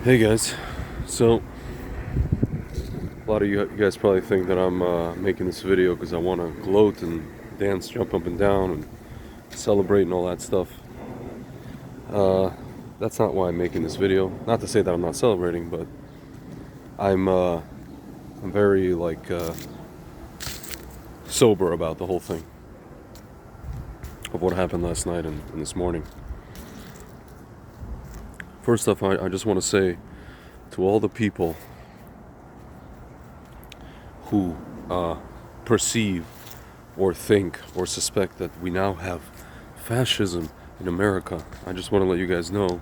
Hey guys, so a lot of you guys probably think that I'm making this video because I want to gloat and dance, jump up and down, and celebrate and all that stuff. Uh, that's not why I'm making this video. Not to say that I'm not celebrating, but I'm very sober about the whole thing of what happened last night and this morning. First off, I just want to say to all the people who perceive or think or suspect that we now have fascism in America, I just want to let you guys know,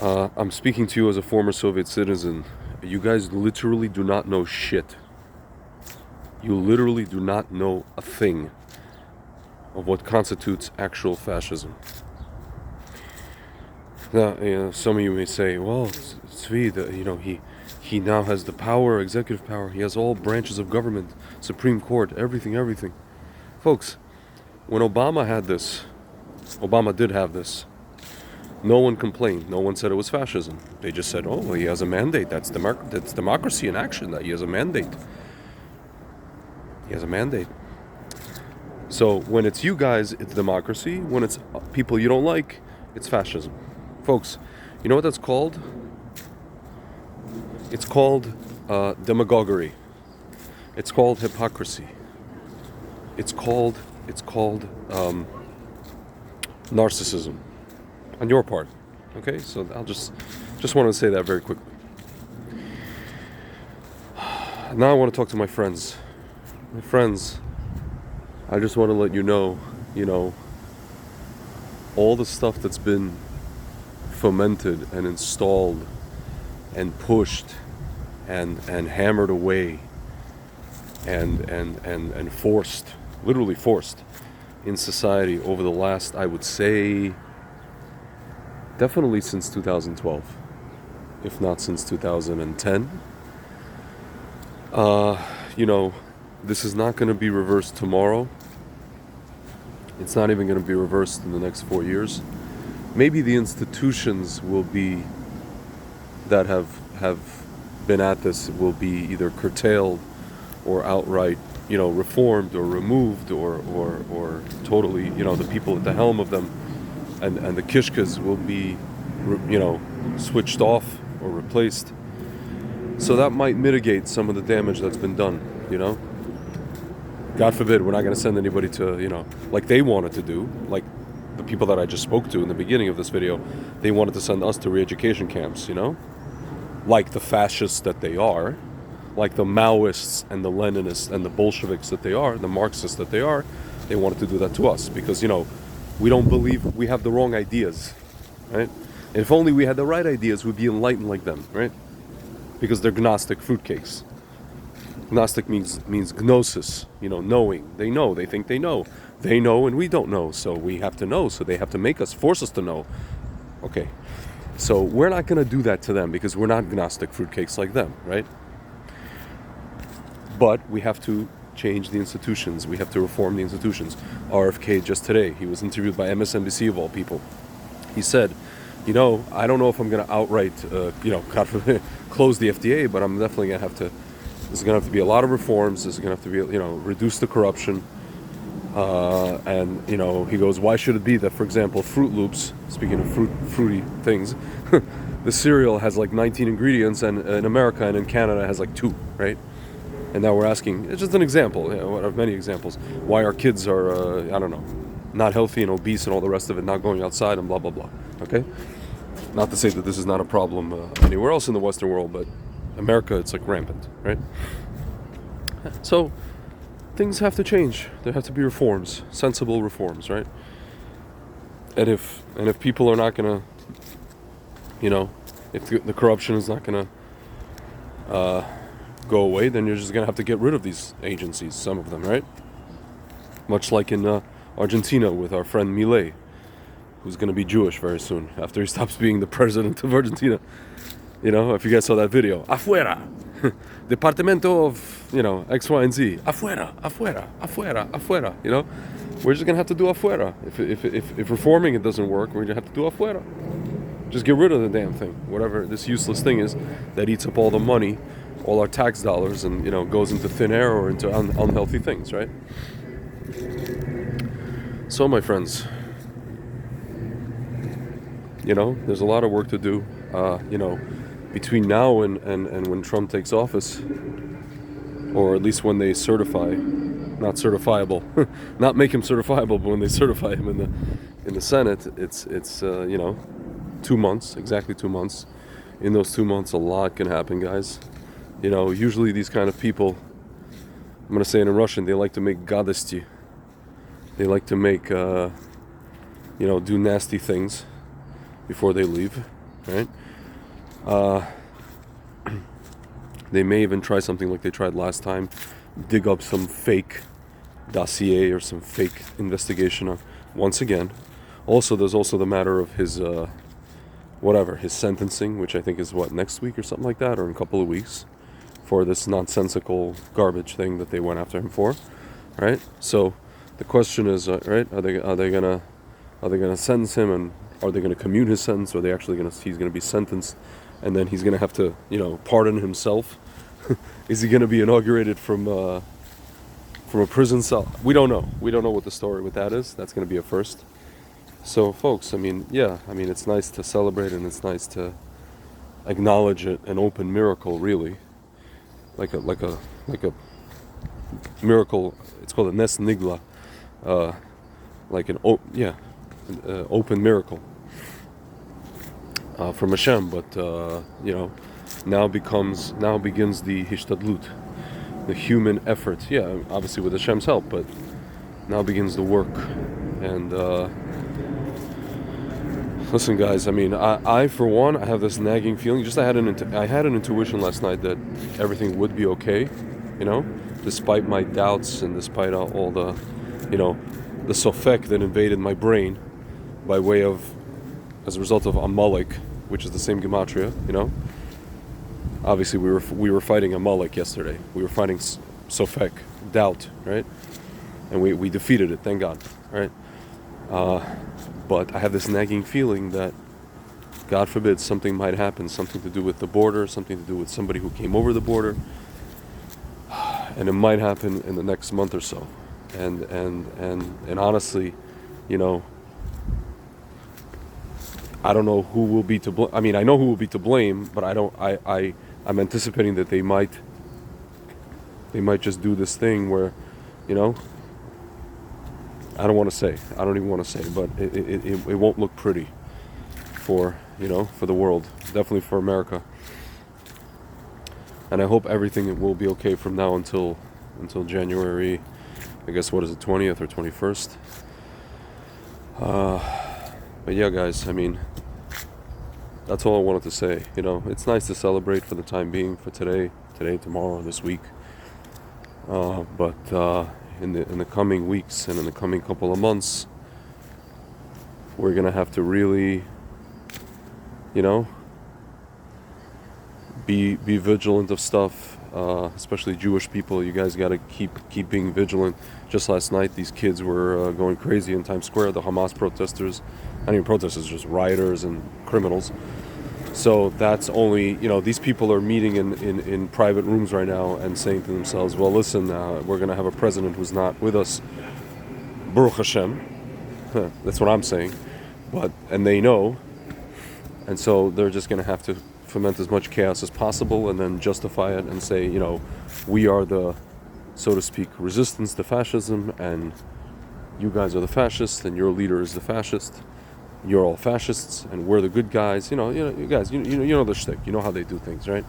I'm speaking to you as a former Soviet citizen. You guys literally do not know shit. You literally do not know a thing of what constitutes actual fascism. Now, some of you may say, well, Zvi, he now has the power, executive power. He has all branches of government, Supreme Court, everything. Folks, when Obama did have this, no one complained. No one said it was fascism. They just said, oh, well, he has a mandate. That's democracy in action, that he has a mandate. He has a mandate. So when it's you guys, it's democracy. When it's people you don't like, it's fascism. Folks, you know what that's called? It's called demagoguery. It's called hypocrisy. It's called narcissism on your part. Okay, so I'll just want to say that very quickly. Now I want to talk to my friends. My friends, I just want to let you know, all the stuff that's been fomented and installed and pushed and hammered away and forced, literally forced in society over the last, I would say, definitely since 2012, if not since 2010. This is not going to be reversed tomorrow. It's not even going to be reversed in the next 4 years. Maybe the institutions will be that have been at this will be either curtailed or outright, reformed or removed or totally, the people at the helm of them and the kishkas will be, switched off or replaced. So that might mitigate some of the damage that's been done, God forbid, we're not going to send anybody to, like they wanted to do, like the people that I just spoke to in the beginning of this video, they wanted to send us to re-education camps, like the fascists that they are, like the Maoists and the Leninists and the Bolsheviks that they are, the Marxists that they are, they wanted to do that to us because, we don't believe we have the wrong ideas, right? And if only we had the right ideas, we'd be enlightened like them, right? Because they're Gnostic fruitcakes. Gnostic means gnosis, knowing. They know, they think they know. They know and we don't know, so we have to know, so they have to force us to know. Okay, so we're not going to do that to them because we're not Gnostic fruitcakes like them, right? But we have to change the institutions. We have to reform the institutions. RFK just today, he was interviewed by MSNBC of all people. He said, I don't know if I'm going to outright, God forbid, close the FDA, but I'm definitely going to have to, there's going to have to be a lot of reforms. There's going to have to be, reduce the corruption. And, he goes, why should it be that, for example, Fruit Loops, speaking of fruity things, the cereal has like 19 ingredients and in America and in Canada it has like 2, right? And now we're asking, it's just an example, one of many examples, why our kids are, not healthy and obese and all the rest of it, not going outside and blah, blah, blah, okay? Not to say that this is not a problem anywhere else in the Western world, but America, it's like rampant, right? So things have to change. There have to be reforms, sensible reforms, right? And if people are not gonna, if the corruption is not gonna go away, then you're just gonna have to get rid of these agencies, some of them, right? Much like in Argentina with our friend Milei, who's gonna be Jewish very soon after he stops being the president of Argentina. If you guys saw that video, afuera, Departamento of, X, Y, and Z, afuera, we're just gonna have to do afuera. If reforming it doesn't work, we're gonna have to do afuera. Just get rid of the damn thing, whatever this useless thing is that eats up all the money, all our tax dollars, and goes into thin air or into unhealthy things, right? So, my friends, there's a lot of work to do. Between now and when Trump takes office, or at least when they certify, not certifiable, not make him certifiable, but when they certify him in the Senate, it's 2 months, exactly 2 months. In those 2 months, a lot can happen, guys. Usually these kind of people, I'm gonna say it in Russian, they like to make gadости. They like to make, do nasty things before they leave, right? They may even try something like they tried last time, dig up some fake dossier or some fake investigation once again. Also, there's also the matter of his, his sentencing, which I think is next week or something like that, or in a couple of weeks, for this nonsensical garbage thing that they went after him for, right? So the question is, right? Are they gonna sentence him, and are they gonna commute his sentence, or he's gonna be sentenced, and then he's gonna have to pardon himself? Is he gonna be inaugurated from a prison cell? We don't know. We don't know what the story with that is. That's gonna be a first. So, folks, it's nice to celebrate, and it's nice to acknowledge an open miracle, really, like a miracle. It's called a Nes Nigla, like an open miracle from Hashem. But now begins the hishtadlut, the human effort. Yeah, obviously with Hashem's help, but now begins the work. And listen, guys. I for one, I have this nagging feeling. I had an intuition last night that everything would be okay, despite my doubts and despite all the, the sofek that invaded my brain by way of, as a result of Amalek, which is the same gematria, Obviously, we were fighting Amalek yesterday. We were fighting sofek, doubt, right? And we defeated it, thank God, right? But I have this nagging feeling that, God forbid, something might happen, something to do with the border, something to do with somebody who came over the border, and it might happen in the next month or so. And honestly, I don't know who will be to blame. I know who will be to blame, but I'm anticipating that they might just do this thing where, I don't want to say. I don't even want to say, but it won't look pretty for the world, definitely for America. And I hope everything will be okay from now until January. I guess 20th or 21st. But yeah, guys. That's all I wanted to say. It's nice to celebrate for the time being, for today, tomorrow, this week. But in the coming weeks and in the coming couple of months, we're gonna have to really, be vigilant of stuff. Especially Jewish people, you guys gotta keep being vigilant. Just last night, these kids were going crazy in Times Square. The Hamas protesters, not even protesters, just rioters and criminals. So that's only, these people are meeting in private rooms right now and saying to themselves, well, listen, we're going to have a president who's not with us. Baruch Hashem. That's what I'm saying. And they know. And so they're just going to have to foment as much chaos as possible and then justify it and say, we are the, so to speak, resistance to fascism, and you guys are the fascists, and your leader is the fascist. You're all fascists, and we're the good guys. You guys, you know the shtick. You know how they do things, right?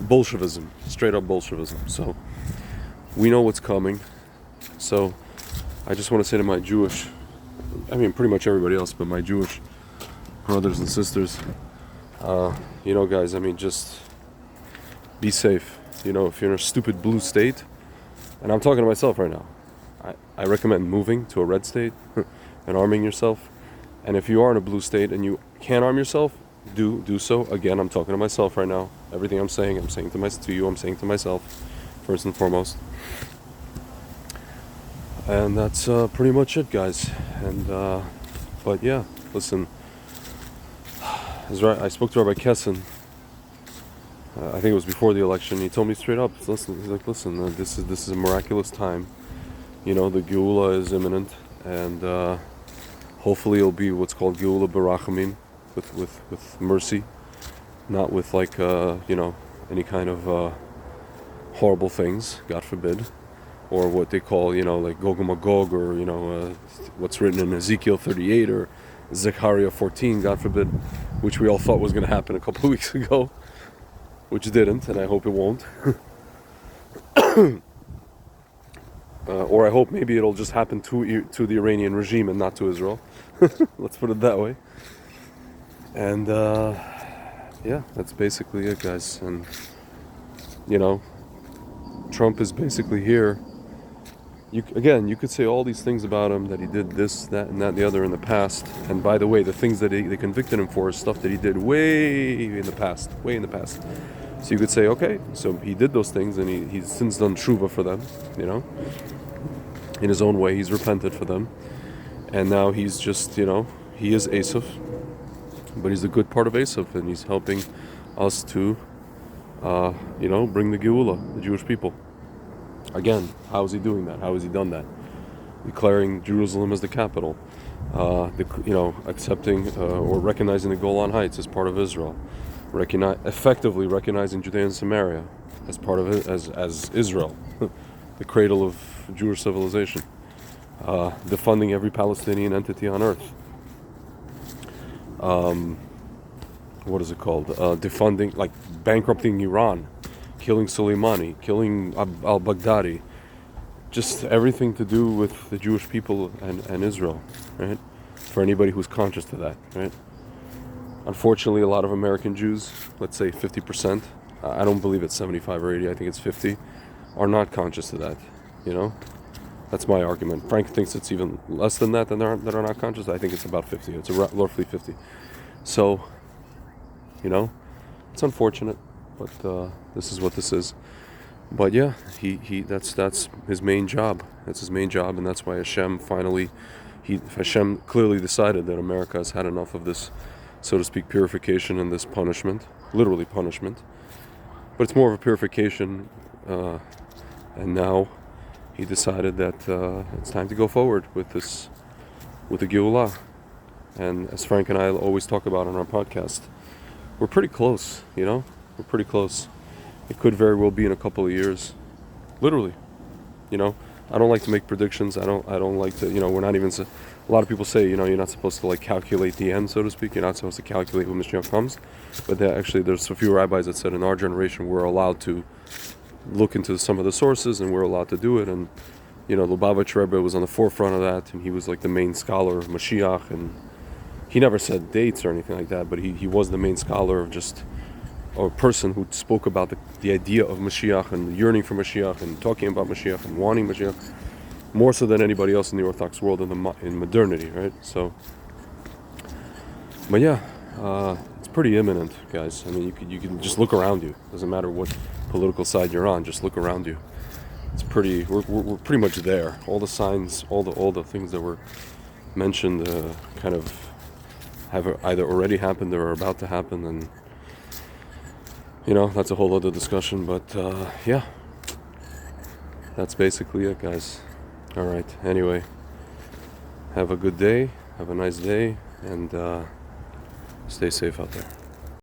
Bolshevism, straight up Bolshevism. So we know what's coming. So I just want to say to my Jewish, pretty much everybody else, but my Jewish brothers and sisters, guys, just be safe. If you're in a stupid blue state, and I'm talking to myself right now, I recommend moving to a red state and arming yourself. And if you are in a blue state and you can't arm yourself, do so. Again, I'm talking to myself right now. Everything I'm saying to you, I'm saying to myself, first and foremost. And that's pretty much it, guys. And but yeah, listen, I spoke to Rabbi Kessin. I think it was before the election. He told me straight up, listen, he's like, listen, this is a miraculous time. You know, the Geula is imminent, and hopefully it'll be what's called Geula Barachamim, with mercy, not with like any kind of horrible things, God forbid, or what they call like Gog and Magog, or what's written in Ezekiel 38 or Zechariah 14, God forbid, which we all thought was going to happen a couple of weeks ago, which didn't, and I hope it won't. Or I hope maybe it'll just happen to the Iranian regime and not to Israel. Let's put it that way. And yeah, that's basically it, guys. And Trump is basically here. You could say all these things about him, that he did this, that, and that, and the other in the past. And by the way, the things that they convicted him for is stuff that he did way in the past. So you could say, okay, so he did those things, and he's since done tshuva for them, in his own way. He's repented for them. And now he's just, he is Esav, but he's a good part of Esav, and he's helping us to, bring the Geula, the Jewish people. Again, how is he doing that? How has he done that? Declaring Jerusalem as the capital, accepting or recognizing the Golan Heights as part of Israel, effectively recognizing Judea and Samaria as part of it, as Israel, the cradle of Jewish civilization, defunding every Palestinian entity on earth. What is it called? Defunding, like bankrupting Iran, killing Soleimani, killing al-Baghdadi, just everything to do with the Jewish people and Israel, right? For anybody who's conscious to that, right? Unfortunately, a lot of American Jews, let's say 50%, I don't believe it's 75 or 80, I think it's 50, are not conscious to that, That's my argument. Frank thinks it's even less than that, that are not conscious. I think it's about 50. It's roughly 50. So, it's unfortunate, but this is what this is. But yeah, that's his main job. That's his main job, and that's why Hashem Hashem clearly decided that America has had enough of this, so to speak, purification and this punishment, literally punishment. But it's more of a purification, and now he decided that it's time to go forward with the Geulah. And as Frank and I always talk about on our podcast, we're pretty close, We're pretty close. It could very well be in a couple of years. Literally. I don't like to make predictions. I don't like to, we're not even, a lot of people say, you're not supposed to like calculate the end, so to speak. You're not supposed to calculate when Mashiach comes. But there's a few rabbis that said in our generation we're allowed to look into some of the sources, and we're allowed to do it. And Lubavitch Rebbe was on the forefront of that, and he was like the main scholar of Mashiach, and he never said dates or anything like that, but he was the main scholar of just a person who spoke about the idea of Mashiach and the yearning for Mashiach and talking about Mashiach and wanting Mashiach more so than anybody else in the Orthodox world in modernity, right? So, but yeah, it's pretty imminent, guys. I mean, you can just look around you. Doesn't matter what political side you're on. Just look around you. It's pretty. We're pretty much there. All the signs, all the things that were mentioned, kind of have either already happened or are about to happen, and that's a whole other discussion. But yeah, that's basically it, guys. All right. Anyway, have a good day. Have a nice day, and stay safe out there.